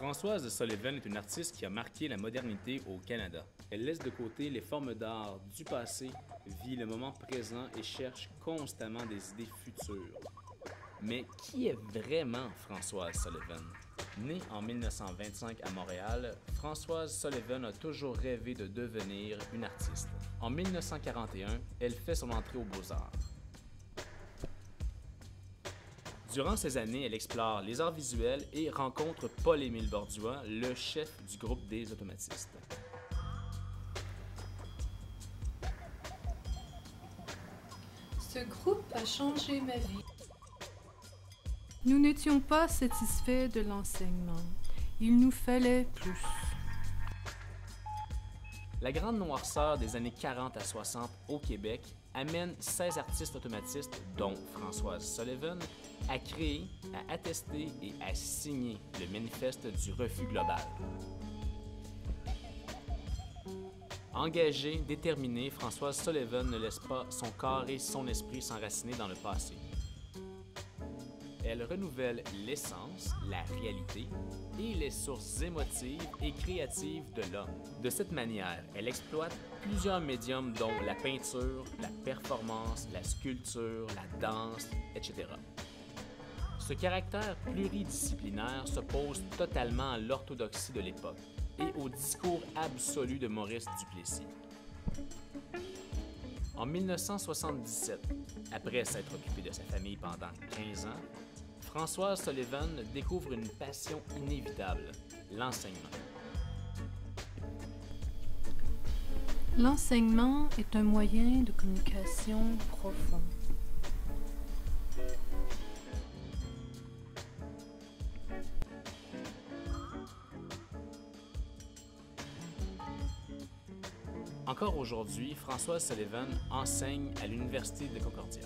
Françoise Sullivan est une artiste qui a marqué la modernité au Canada. Elle laisse de côté les formes d'art du passé, vit le moment présent et cherche constamment des idées futures. Mais qui est vraiment Françoise Sullivan? Née en 1925 à Montréal, Françoise Sullivan a toujours rêvé de devenir une artiste. En 1941, elle fait son entrée aux Beaux-Arts. Durant ces années, elle explore les arts visuels et rencontre Paul-Émile Bordua, le chef du groupe des automatistes. Ce groupe a changé ma vie. Nous n'étions pas satisfaits de l'enseignement. Il nous fallait plus. La grande noirceur des années 40 à 60 au Québec amène 16 artistes automatistes, dont Françoise Sullivan, à créer, à attester et à signer le manifeste du refus global. Engagée, déterminée, Françoise Sullivan ne laisse pas son corps et son esprit s'enraciner dans le passé. Elle renouvelle l'essence, la réalité et les sources émotives et créatives de l'homme. De cette manière, elle exploite plusieurs médiums dont la peinture, la performance, la sculpture, la danse, etc. Ce caractère pluridisciplinaire s'oppose totalement à l'orthodoxie de l'époque et au discours absolu de Maurice Duplessis. En 1977, après s'être occupée de sa famille pendant 15 ans, Françoise Sullivan découvre une passion inévitable, l'enseignement. L'enseignement est un moyen de communication profond. Encore aujourd'hui, Françoise Sullivan enseigne à l'Université de Concordia.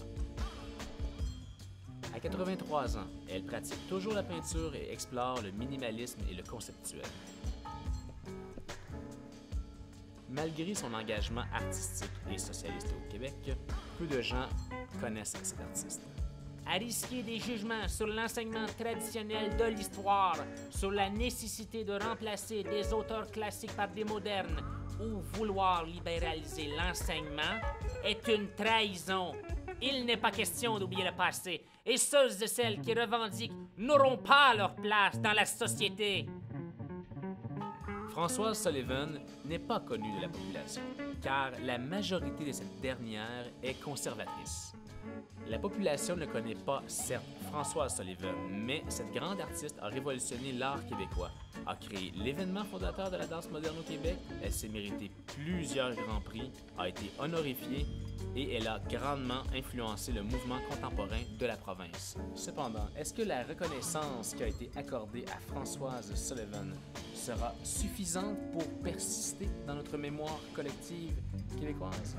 À 83 ans, elle pratique toujours la peinture et explore le minimalisme et le conceptuel. Malgré son engagement artistique et socialiste au Québec, peu de gens connaissent cet artiste. À risquer des jugements sur l'enseignement traditionnel de l'histoire, sur la nécessité de remplacer des auteurs classiques par des modernes ou vouloir libéraliser l'enseignement est une trahison. Il n'est pas question d'oublier le passé, et ceux et celles qui revendiquent n'auront pas leur place dans la société. Françoise Sullivan n'est pas connue de la population, car la majorité de cette dernière est conservatrice. La population ne connaît pas, certes, Françoise Sullivan, mais cette grande artiste a révolutionné l'art québécois, a créé l'événement fondateur de la danse moderne au Québec, elle s'est méritée plusieurs grands prix, a été honorifiée et elle a grandement influencé le mouvement contemporain de la province. Cependant, est-ce que la reconnaissance qui a été accordée à Françoise Sullivan sera suffisante pour persister dans notre mémoire collective québécoise?